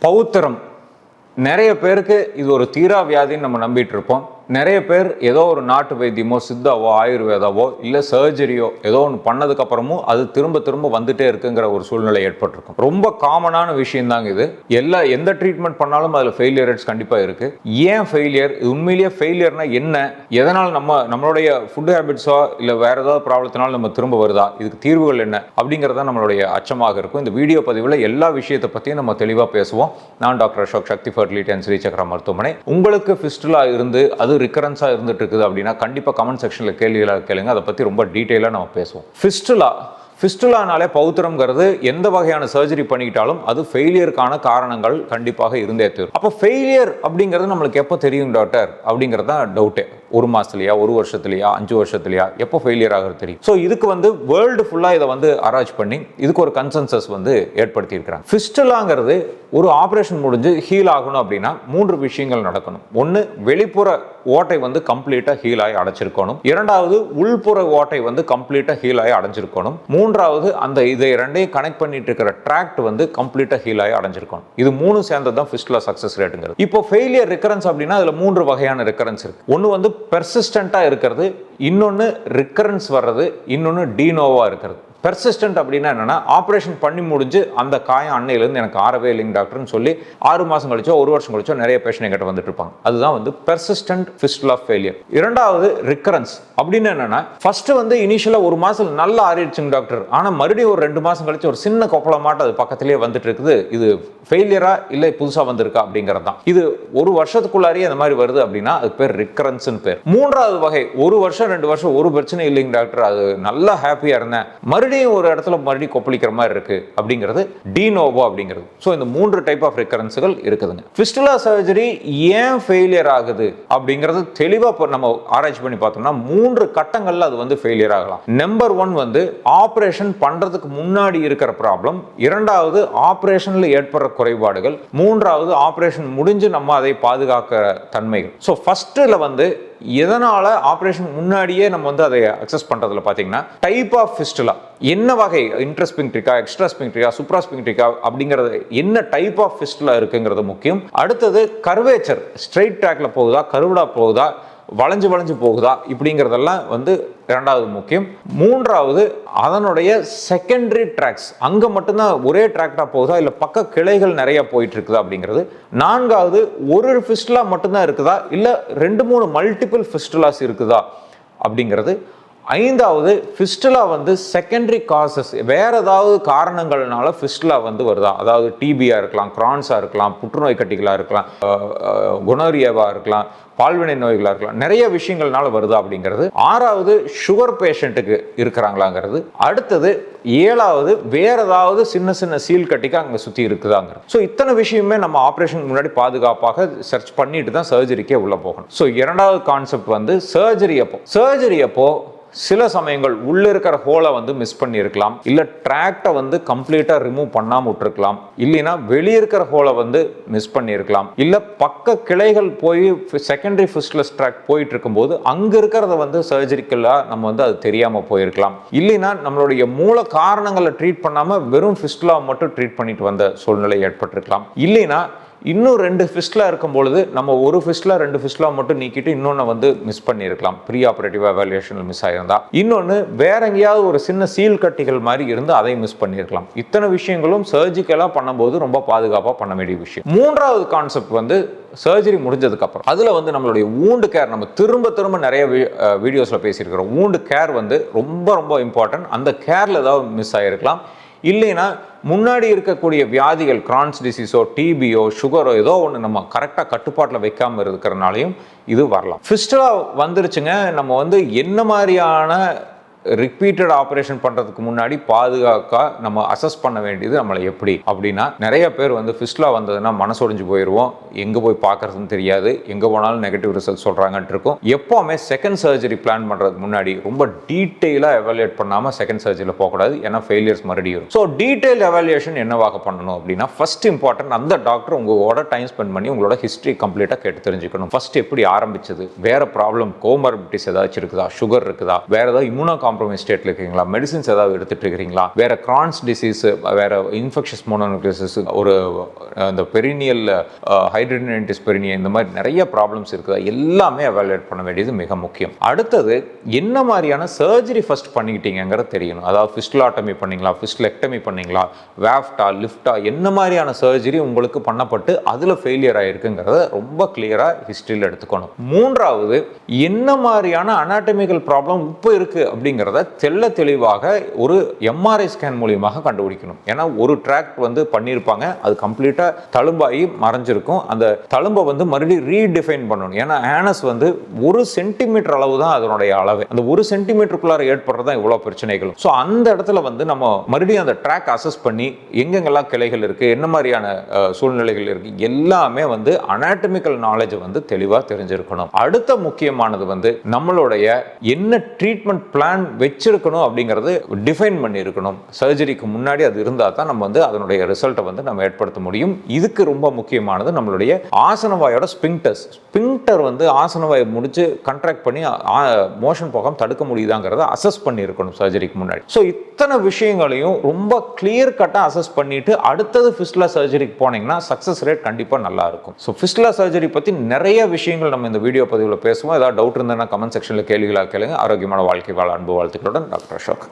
பௌத்திரம் நிறைய பேருக்கு இது ஒரு தீரா வியாதின்னு நம்ம நம்பிட்டு இருப்போம். நிறைய பேர் ஏதோ ஒரு நாட்டு வைத்தியமோ சித்தாவோ ஆயுர்வேதாவோ இல்லை சர்ஜரியோ ஏதோ ஒன்று பண்ணதுக்கு அப்புறமும் அது திரும்ப திரும்ப வந்துட்டே இருக்குங்கிற ஒரு சூழ்நிலை ஏற்பட்டிருக்கும். ரொம்ப காமனான விஷயம் தாங்க இது. எந்த ட்ரீட்மெண்ட் பண்ணாலும் அதில் ஃபெயிலியர் ரேட்ஸ் கண்டிப்பாக இருக்கு. ஏன் ஃபெயிலியர்? உண்மையிலேயே ஃபெயிலியர்னா என்ன? எதனால் நம்மளுடைய ஃபுட் ஹேபிட்ஸோ இல்லை வேற ஏதாவது ப்ராப்ளத்தினாலும் நம்ம திரும்ப வருதா? இதுக்கு தீர்வுகள் என்ன அப்படிங்கிறத நம்மளுடைய அச்சமாக இருக்கும். இந்த வீடியோ பதிவில் எல்லா விஷயத்தை பற்றியும் நம்ம தெளிவாக பேசுவோம். நான் doctor Ashok, Shakti fertility and Srichakra மருத்துவமனை. உங்களுக்கு ஃபிஸ்டுலா இருந்து அது ரிகரன்ஸாக இருந்துட்டு இருக்குது அப்படின்னா கண்டிப்பாக கமெண்ட் செக்ஷனில் கேள்விகளாக கேளுங்க. அதை பற்றி ரொம்ப டீட்டெயிலாக நம்ம பேசுவோம். ஃபிஸ்டுலானாலே பௌத்திரம்ங்கிறது எந்த வகையான சர்ஜரி பண்ணிக்கிட்டாலும் அது ஃபெயிலியருக்கான காரணங்கள் கண்டிப்பாக இருந்தே தீரும். அப்போ ஃபெயிலியர் அப்படிங்கிறது நம்மளுக்கு எப்போ தெரியும் டாக்டர் அப்படிங்கிறது தான் டவுட்டே. 1 மாசத்துலையா, 1 வருஷத்துலையா, 5 வருஷத்துலையா, எப்போ ஃபெயிலியர் ஆகிறது தெரியும். ஸோ இதுக்கு வேர்ல்டு ஃபுல்லாக இதை ஆராய்ச்சி பண்ணி இதுக்கு ஒரு கன்சென்சஸ் ஏற்படுத்தியிருக்கிறாங்க. ஃபிஸ்டுலாங்கிறது ஒரு ஆப்ரேஷன் முடிஞ்சு ஹீல் ஆகணும் அப்படின்னா 3 விஷயங்கள் நடக்கணும். ஒன்று, வெளிப்புற ஓட்டை கம்ப்ளீட்டாக ஹீல் ஆகி அடைச்சிருக்கணும். 2வது, உள்புற ஓட்டை கம்ப்ளீட்டாக ஹீல் ஆகி அடைஞ்சிருக்கணும். 3வது, இதை ரெண்டையும் கனெக்ட் பண்ணிட்டு இருக்கிற ட்ராக்ட் கம்ப்ளீட்டாக ஹீல் ஆகி அடைஞ்சிருக்கணும். இது 3 சேர்ந்தது தான் ஃபிஸ்டுலா சக்சஸ் ரேட்டுங்கிறது. இப்போ ஃபெயிலியர் ரிகரன்ஸ் அப்படின்னா அதில் 3 வகையான ரிகரன்ஸ் இருக்கு. ஒன்று பெர்சிஸ்டண்டா இருக்கிறது, இன்னொன்று ரிகரன்ஸ் வர்றது, இன்னொன்று டீனோவா இருக்கிறது. பெர்சிஸ்டன்ட் அப்படின்னா என்னன்னா, ஆப்ரேஷன் பண்ணி முடிஞ்சு அந்த காயம் அன்னையிலேருந்து எனக்கு ஆறவே இல்லைங்க டாக்டர்னு சொல்லி 6 மாதம் கழிச்சோ 1 வருஷம் கழிச்சோ நிறைய பேஷண்ட் எங்கிட்ட வந்துட்டு இருப்பாங்க. அதுதான் பெர்சிஸ்டன்ட் ஃபிஸ்டுலா ஃபெயிலியர். 2வது ரிகரன்ஸ் அப்படின்னு என்னன்னா, ஃபர்ஸ்ட் இனிஷியலா 1 மாசம் நல்லா ஆறிடுச்சுங்க டாக்டர், ஆனா மறுபடியும் ஒரு 2 மாசம் கழிச்சு ஒரு சின்ன கொப்பளமாட்டம் அது பக்கத்திலேயே வந்துட்டு இருக்குது. இது ஃபெயிலியரா இல்லை புதுசா வந்திருக்கா அப்படிங்கிறது தான். இது 1 வருஷத்துக்குள்ளாரியே அந்த மாதிரி வருது அப்படின்னா அது பேர் ரிகரன்ஸ்னு பேர். 3வது வகை, 1 வருஷம் 2 வருஷம் ஒரு பிரச்சனை இல்லைங்க டாக்டர், அது நல்லா ஹாப்பியா இருந்தேன், மறுபடியும் ஒரு இடத்துல மறுபடியும் கொப்பளிக்கிற மாதிரி இருக்கு அப்படிங்கிறது டீனோவோ அப்படிங்கிறது. ஸோ இந்த 3 டைப் ஆஃப் ரிகரன்ஸ்கள் இருக்குதுங்க. ஃபிஸ்டுலா சர்ஜரி ஏன் ஃபெயிலியர் ஆகுது அப்படிங்கிறது தெளிவாக நம்ம ஆராய்ச்சி பண்ணி பார்த்தோம்னா 3 கட்டங்கள்ல அது ஃபெயிலியர் ஆகலாம். நம்பர் 1 ஆபரேஷன் பண்றதுக்கு முன்னாடி இருக்கிற ப்ராப்ளம், 2வது ஆபரேஷன்ல ஏற்படுற குறைபாடுகள், 3வது ஆபரேஷன் முடிஞ்சு நம்ம அதை பாதுகாக்கிற தன்மைகள். ஸோ ஃபர்ஸ்ட்ல எதனால ஆபரேஷன் முன்னாடியே நம்ம அதை அக்சஸ் பண்றதுல பாத்தீங்கன்னா டைப் ஆஃப் ஃபிஸ்டுலா என்ன வகை, இன்ட்ராஸ்பிங்க்ட்ரிக்கா, எக்ஸ்ட்ராஸ்பிங்க்ட்ரிக்கா, சூப்ராஸ்பிங்க்ட்ரிக்கா அப்படிங்கிறது என்ன டைப் ஆஃப் ஃபிஸ்டுலா இருக்குங்கிறது முக்கியம். அடுத்தது கர்வேச்சர், ஸ்ட்ரெயிட் ட்ராக்ல போகுதா, கர்வ்டா போகுதா, வளைஞ்சு போகுதா, இப்படிங்கிறதெல்லாம் 2வது முக்கியம். 3வது அதனுடைய செகண்டரி ட்ராக்ஸ், அங்க மட்டும்தான் ஒரே ட்ராக்டா போகுதா இல்ல பக்க கிளைகள் நிறைய போயிட்டு இருக்குதா அப்படிங்கிறது. 4வது ஒரு ஃபிஸ்டுலா மட்டும்தான் இருக்குதா இல்ல 2-3 மல்டிபிள் ஃபிஸ்டுலாஸ் இருக்குதா அப்படிங்கிறது. 5வது ஃபிஸ்டுலா செகண்டரி காசஸ், வேற ஏதாவது காரணங்கள்னால ஃபிஸ்டுலா வருதா, அதாவது டிபியா இருக்கலாம், கிரான்ஸா இருக்கலாம், புற்றுநோய் கட்டிகளா இருக்கலாம், குனோரியாவா இருக்கலாம், பால்வினை நோய்களா இருக்கலாம், நிறைய விஷயங்கள்னால வருதா அப்படிங்கிறது. 6வது சுகர் பேஷண்ட்டுக்கு இருக்கிறாங்களாங்கிறது. அடுத்தது 7வது வேற ஏதாவது சின்ன சீல் கட்டிக்கு அங்க சுத்தி இருக்குதாங்கிறது. ஸோ இத்தனை விஷயமே நம்ம ஆப்ரேஷன் முன்னாடி பாதுகாப்பாக சர்ச் பண்ணிட்டு தான் சர்ஜரிக்கே உள்ள போகணும். ஸோ 2வது கான்செப்ட் சர்ஜரி அப்போ சில சமயங்கள் உள்ள இருக்கிற ஹோலை மிஸ் பண்ணி இருக்கலாம், இல்ல ட்ராக்டை கம்ப்ளீட்டா ரிமூவ் பண்ணாம விட்டுருக்கலாம், இல்லைன்னா வெளியே இருக்கிற ஹோலை மிஸ் பண்ணி இருக்கலாம், இல்ல பக்க கிளைகள் போய் செகண்டரி ஃபிஸ்டுலஸ் ட்ராக்ட் போயிட்டு இருக்கும்போது அங்க இருக்கிறத சர்ஜரிக்கலா நம்ம அது தெரியாம போயிருக்கலாம், இல்லைன்னா நம்மளுடைய மூல காரணங்களை ட்ரீட் பண்ணாம வெறும் ஃபிஸ்டுலா மட்டும் ட்ரீட் பண்ணிட்டு வந்த சூழ்நிலை ஏற்பட்டிருக்கலாம், இல்லைன்னா இன்னும் 2 ஃபிஸ்டுலா இருக்கும் பொழுது நம்ம ஒரு ஃபிஸ்டுலா 2 ஃபிஸ்டுலா மட்டும் நீக்கிட்டு இன்னொன்னு மிஸ் பண்ணியிருக்கலாம், ப்ரீ ஆபரேட்டிவ் எவாலுவேஷன்ல மிஸ் ஆயிருந்தா. இன்னொன்னு வேற எங்கேயாவது ஒரு சின்ன சீல் கட்டிகள் மாதிரி இருந்து அதை மிஸ் பண்ணியிருக்கலாம். இத்தனை விஷயங்களும் சர்ஜிக்கலா பண்ணும்போது ரொம்ப பாதுகாப்பா பண்ண வேண்டிய விஷயம். 3வது கான்செப்ட் சர்ஜரி முடிஞ்சதுக்கு அப்புறம் அதுல நம்மளுடைய வூண்ட் கேர், நம்ம திரும்ப நிறைய வீடியோஸ்ல பேசியிருக்கிறோம். வூண்ட் கேர் ரொம்ப இம்பார்ட்டன்ட். அந்த கேர்ல ஏதாவது மிஸ் ஆயிருக்கலாம், இல்லைன்னா முன்னாடி இருக்கக்கூடிய வியாதிகள், கிரான்ஸ் டிசீஸோ டிபியோ சுகரோ ஏதோ ஒன்று நம்ம கரெக்டாக கட்டுப்பாட்டில் வைக்காம இருக்கிறனாலையும் இது வரலாம். ஃபிஸ்டுலா வந்துருச்சுங்க, நம்ம என்ன மாதிரியான ரிப்பீட்டட் ஆப்ரேஷன் பண்றதுக்கு முன்னாடி பாதுகாக்க நம்ம அசஸ் பண்ண வேண்டியது நம்மளை எப்படி அப்படின்னா, நிறைய பேர் ஃபிஸ்டுலா வந்ததுன்னா மனசொடிஞ்சு போயிடுவோம், எங்க போய் பார்க்கறதுன்னு தெரியாது, எங்க போனாலும் நெகட்டிவ் ரிசல்ட் சொல்றாங்கன்னு இருக்கும். எப்பவுமே செகண்ட் சர்ஜரி பிளான் பண்றதுக்கு முன்னாடி ரொம்ப டீட்டெயிலா எவாலுவேட் பண்ணாம செகண்ட் சர்ஜரியில் போகக்கூடாது, ஏன்னா ஃபெயிலியர்ஸ் மறுபடியும். ஸோ டீட்டெயில் எவாலுவேஷன் என்னவாக பண்ணணும் அப்படின்னா, ஃபர்ஸ்ட் இம்பார்ட்டன்ட் அந்த டாக்டர் உங்களோட டைம் ஸ்பெண்ட் பண்ணி உங்களோட ஹிஸ்டரி கம்ப்ளீட்டா கேட்டு தெரிஞ்சுக்கணும். ஃபர்ஸ்ட் எப்படி ஆரம்பிச்சது, வேற ப்ராப்ளம் கோமார்பிட்டிஸ் ஏதாச்சும் இருக்குதா, சுகர் இருக்குதா, வேற ஏதாவது இம்யூனோ காம்ப்ரமைஸ் ஸ்டேட்ல இருக்கீங்களா, மெடிசின்ஸ் ஏதாவது எடுத்துட்டு இருக்கிறீங்களா, வேற கிரான்ஸ் டிசீஸ், வேற இன்ஃபெக்ஷஸ் மோனோநியூக்ளியோசிஸ், ஒரு அந்த பெரினியல் ஹைட்ரஜனைட்டிஸ் பெரினியா, இந்த மாதிரி நிறைய ப்ராப்ளம்ஸ் இருக்குதா, எல்லாமே எவாலுவேட் பண்ண வேண்டியது மிக முக்கியம். அடுத்தது என்ன மாதிரியான சர்ஜரி ஃபர்ஸ்ட் பண்ணிக்கிட்டீங்கிறது தெரியணும். அதாவது ஃபிஸ்டுலாட்டமி பண்ணீங்களா, ஃபிஸ்டுலெக்டமி பண்ணீங்களா, வேஃப்டா, லிஃப்டா, என்ன மாதிரியான சர்ஜரி உங்களுக்கு பண்ணப்பட்டு அதில் ஃபெயிலியர் ஆயிருக்குங்கிறத ரொம்ப கிளியரா ஹிஸ்டரியில் எடுத்துக்கணும். மூன்றாவது, என்ன மாதிரியான அனாட்டமிக்கல் ப்ராப்ளம் இப்போ இருக்கு அப்படிங்கிறத தெளிவாக ஒரு எம்ஆர்ஐ ஸ்கேன் மூலியமாக கண்டுபிடிக்கணும். ஏன்னா ஒரு ட்ராக்ட் வந்து பண்ணியிருப்பாங்க, அது கம்ப்ளீட்டா தழும்பாகி மறைஞ்சிருக்கும். அந்த தழும்பை வந்து மறுபடியும் ரீடிஃபைன் பண்ணணும். ஏன்னா ஆனஸ் வந்து 1 சென்டிமீட்டர் அளவு தான் அதனுடைய அளவு. அந்த 1 சென்டிமீட்டருக்குள்ளார ஏற்படுறது தான் இவ்வளோ பிரச்சனைகள். ஸோ அந்த இடத்துல வந்து நம்ம மறுபடியும் அந்த ட்ராக் அசஸ் பண்ணி எங்கெங்கெல்லாம் கிளைகள் இருக்கு, என்ன மாதிரியான சூழ்நிலைகள் இருக்கு, எல்லாமே வந்து அனாட்டமிக்கல் நாலேஜ் வந்து தெளிவாக தெரிஞ்சிருக்கணும். அடுத்த முக்கியமானது வந்து நம்மளுடைய என்ன ட்ரீட்மெண்ட் பிளான் வச்சிருக்கணும் அப்படிங்கிறது டிஃபைன் பண்ணி இருக்கணும். சர்ஜரிக்கு முன்னாடி அது இருந்தால் தான் நம்ம வந்து அதனுடைய ரிசல்ட்டை வந்து நம்ம ஏற்படுத்த முடியும். இதுக்கு ரொம்ப முக்கியமானது நம்மளுடைய ஆசனவாயோட ஸ்பிங்டர் வந்து ஆசனவாயை முடிச்சு கண்ட்ராக்ட் பண்ணி மோஷன் போகாம தடுக்க முடியுதாங்கிறத அசஸ் பண்ணி இருக்கணும் சர்ஜரிக்கு முன்னாடி. ஸோ இத்தனை விஷயங்களையும் ரொம்ப கிளியர் கட்டாக அசஸ் பண்ணிட்டு அடுத்தது ஃபிஸ்டுலா சர்ஜரிக்கு போனீங்கன்னா சக்ஸஸ் ரேட் கண்டிப்பாக நல்லா இருக்கும். ஸோ ஃபிஸ்டுலா சர்ஜரி பற்றி நிறைய விஷயங்கள் நம்ம இந்த வீடியோ பதிவில் பேசுவோம். ஏதாவது டவுட் இருந்ததுன்னா கமெண்ட் செக்ஷனில் கேள்விகளாக கேளுங்க. ஆரோக்கியமான வாழ்க்கை வாழ அன்பு வாழ்த்துக்களுடன் டாக்டர் அசோக்.